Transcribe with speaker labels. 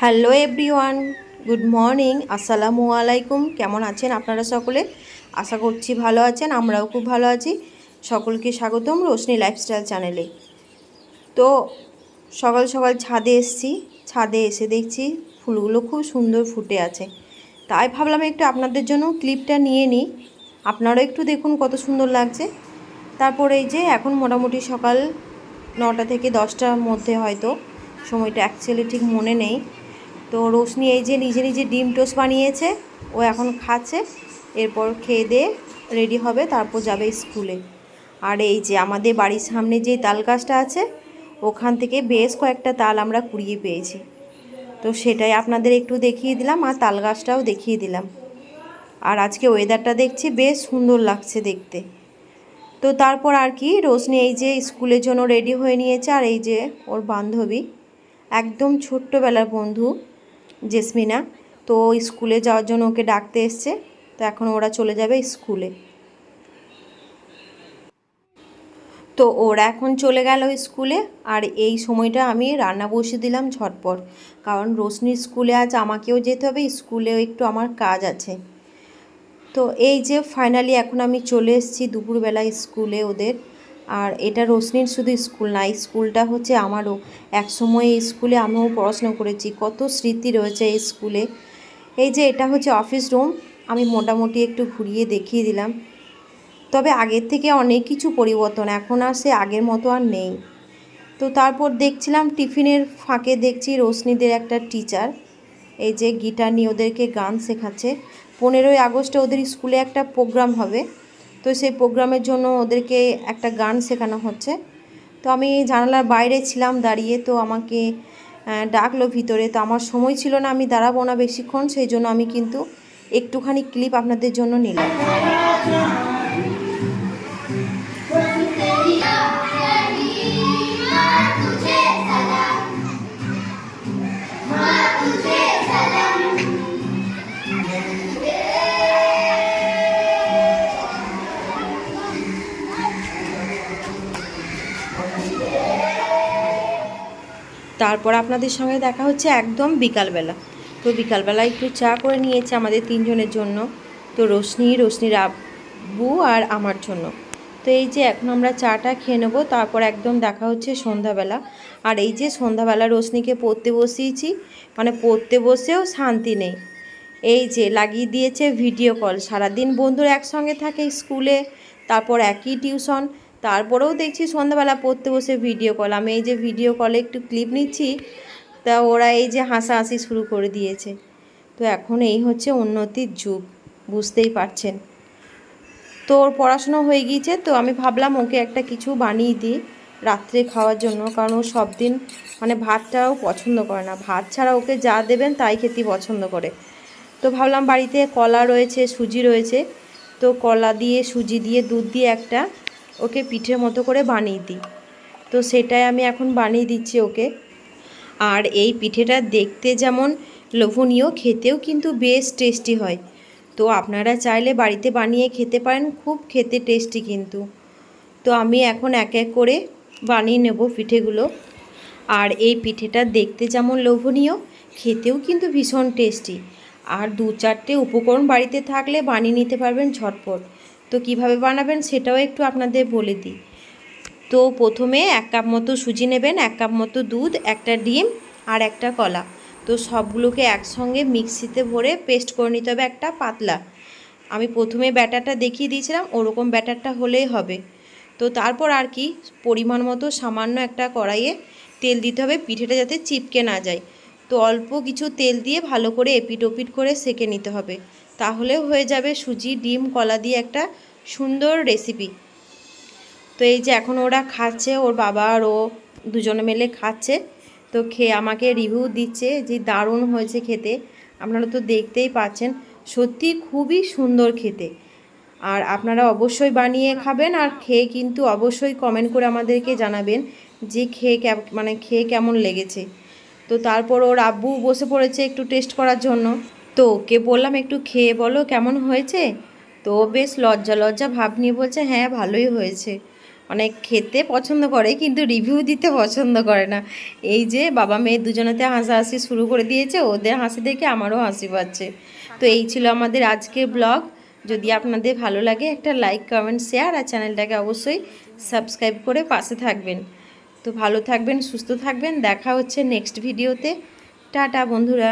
Speaker 1: Hello everyone, good morning, আসসালামু আলাইকুম। কেমন আছেন আপনারা সকলে? আশা করছি ভালো আছেন, আমরাও খুব ভালো আছি। সকলকে স্বাগতম রোশনি লাইফস্টাইল চ্যানেলে। তো সকাল সকাল ছাদে এসেছি। ছাদে এসে দেখছি ফুলগুলো খুব সুন্দর ফুটে আছে, তাই ভাবলাম একটু আপনাদের জন্য ক্লিপটা নিয়ে নিই। আপনারাও একটু দেখুন কত সুন্দর লাগছে। তারপরে এই যে এখন মোটামুটি সকাল 9টা থেকে 10টার মধ্যে, হয়তো সময়টা অ্যাকচুয়ালি ঠিক মনে নেই। তো রোশনি এই যে নিজে নিজে ডিম টোস্ট বানিয়েছে, ও এখন খাচ্ছে। এরপর খেয়ে দিয়ে রেডি হবে, তারপর যাবে স্কুলে। আর এই যে আমাদের বাড়ির সামনে যে তাল গাছটা আছে, ওখান থেকে বেশ কয়েকটা তাল আমরা কুড়িয়ে পেয়েছি। তো সেটাই আপনাদের একটু দেখিয়ে দিলাম, আর তাল গাছটাও দেখিয়ে দিলাম। আর আজকে ওয়েদারটা দেখছি বেশ সুন্দর লাগছে দেখতে। তো তারপর আর কি, রোশনি এই যে স্কুলের জন্য রেডি হয়ে নিয়েছে। আর এই যে ওর বান্ধবী, একদম ছোট্টবেলার বন্ধু জেসমিনা, তো স্কুলে যাওয়ার জন্য ওকে ডাকতে এসছে। তো এখন ওরা চলে যাবে স্কুলে। তো ওরা এখন চলে গেল স্কুলে। আর এই সময়টা আমি রান্না বসিয়ে দিলাম ঝটপট, কারণ রোশনির স্কুলে আজ আমাকেও যেতে হবে, স্কুলেও একটু আমার কাজ আছে। তো এই যে ফাইনালি এখন আমি চলে এসেছি দুপুরবেলা স্কুলে ওদের। আর এটা রোশনির শুধু স্কুল না, এই স্কুলটা হচ্ছে আমারও। একসময় এই স্কুলে আমিও পড়াশোনা করেছি, কত স্মৃতি রয়েছে এই স্কুলে। এই যে এটা হচ্ছে অফিস রুম, আমি মোটামুটি একটু ঘুরিয়ে দেখিয়ে দিলাম। তবে আগের থেকে অনেক কিছু পরিবর্তন, এখন আর সে আগের মতো আর নেই। তো তারপর দেখছিলাম টিফিনের ফাঁকে দেখছি রোশনিদের একটা টিচার এই যে গিটার নিয়ে ওদেরকে গান শেখাচ্ছে। 15ই আগস্টে ওদের স্কুলে একটা প্রোগ্রাম হবে, তো সেই প্রোগ্রামের জন্য ওদেরকে একটা গান শেখানো হচ্ছে। তো আমি জানালার বাইরে ছিলাম দাঁড়িয়ে, তো আমাকে ডাকলো ভিতরে। তো আমার সময় ছিল না, আমি দাঁড়াবো না বেশিক্ষণ, সেই জন্য আমি কিন্তু একটুখানি ক্লিপ আপনাদের জন্য নিলাম। তারপর আপনাদের সঙ্গে দেখা হচ্ছে একদম বিকালবেলা। তো বিকালবেলা একটু চা করে নিয়েছে আমাদের তিনজনের জন্য। তো রোশনির আব্বু আর আমার জন্য। তো এই যে এখন আমরা চাটা খেয়ে নেবো, তারপর একদম দেখা হচ্ছে সন্ধ্যাবেলা। আর এই যে সন্ধ্যাবেলা রোশনিকে পড়তে বসিয়েছি, মানে পড়তে বসেও শান্তি নেই। এই যে লাগিয়ে দিয়েছে ভিডিও কল। সারাদিন বন্ধুরা একসঙ্গে থাকে স্কুলে, তারপর একই টিউশন, তারপরেও দেখছি সন্ধ্যাবেলা পড়তে বসে ভিডিও কল। আমি এই যে ভিডিও কলে একটু ক্লিপ নিচ্ছি, তা ওরা এই যে হাসাহাসি শুরু করে দিয়েছে। তো এখন এই হচ্ছে উন্নতির যুগ, বুঝতেই পারছেন। তো ওর পড়াশুনো হয়ে গিয়েছে, তো আমি ভাবলাম ওকে একটা কিছু বানিয়ে দিই রাত্রে খাওয়ার জন্য, কারণ ও সব দিন মানে ভাতটাও পছন্দ করে না। ভাত ছাড়া ওকে যা দেবেন তাই খেতে পছন্দ করে। তো ভাবলাম বাড়িতে কলা রয়েছে, সুজি রয়েছে, তো কলা দিয়ে সুজি দিয়ে দুধ দিয়ে একটা ওকে পিঠের মতো করে বানিয়ে দিই। তো সেটাই আমি এখন বানিয়ে দিচ্ছি ওকে। আর এই পিঠেটা দেখতে যেমন লোভনীয়, খেতেও কিন্তু বেশ টেস্টি হয়। তো আপনারা চাইলে বাড়িতে বানিয়ে খেতে পারেন, খুব খেতে টেস্টি কিন্তু। তো আমি এখন এক এক করে বানিয়ে নেব পিঠেগুলো। আর এই পিঠেটা দেখতে যেমন লোভনীয়, খেতেও কিন্তু ভীষণ টেস্টি। আর 2-4টে উপকরণ বাড়িতে থাকলে বানিয়ে নিতে পারবেন ঝটপট। তো কিভাবে বানাবেন সেটাও একটু আপনাদের বলে দিই। তো প্রথমে 1 কাপ মতো সুজি নেবেন, 1 কাপ মতো দুধ, একটা ডিম আর একটা কলা। তো সবগুলোকে একসঙ্গে মিক্সিতে ভরে পেস্ট করে নিতে হবে একটা পাতলা। আমি প্রথমে ব্যাটারটা দেখিয়ে দিয়েছিলাম, ওরকম ব্যাটারটা হলেই হবে। তো তারপর আর কি, পরিমাণ মতো সামান্য একটা কড়াইয়ে তেল দিতে হবে, পিঠেটা যাতে চিপকে না যায়। তো অল্প কিছু তেল দিয়ে ভালো করে এপিট ওপিট করে সেঁকে নিতে হবে, তাহলে হয়ে যাবে সুজি ডিম কলা দিয়ে একটা সুন্দর রেসিপি। তো এই যে এখন ওরা খাচ্ছে, ওর বাবা আর ও দুজনে মিলে খাচ্ছে। তো খেয়ে আমাকে রিভিউ দিচ্ছে যে দারুণ হয়েছে খেতে। আপনারা তো দেখতেই পাচ্ছেন, সত্যি খুবই সুন্দর খেতে। আর আপনারা অবশ্যই বানিয়ে খাবেন, আর খেয়ে কিন্তু অবশ্যই কমেন্ট করে আমাদেরকে জানাবেন যে খেয়ে কেমন লেগেছে। তো তারপর ওর আব্বু বসে পড়েছে একটু টেস্ট করার জন্য। তো ওকে বললাম একটু খেয়ে বলো কেমন হয়েছে। তো বেশ লজ্জা লজ্জা ভাব নিয়ে বলছে হ্যাঁ ভালোই হয়েছে। অনেক খেতে পছন্দ করে কিন্তু রিভিউ দিতে পছন্দ করে না। এই যে বাবা মেয়ে দুজনেতে হাসাহাসি শুরু করে দিয়েছে, ওদের হাসি দেখে আমারও হাসি পাচ্ছে। তো এই ছিল আমাদের আজকের ব্লগ। যদি আপনাদের ভালো লাগে একটা লাইক, কমেন্ট, শেয়ার আর চ্যানেলটাকে অবশ্যই সাবস্ক্রাইব করে পাশে থাকবেন। তো ভালো থাকবেন, সুস্থ থাকবেন, দেখা হচ্ছে নেক্সট ভিডিওতে। টাটা বন্ধুরা।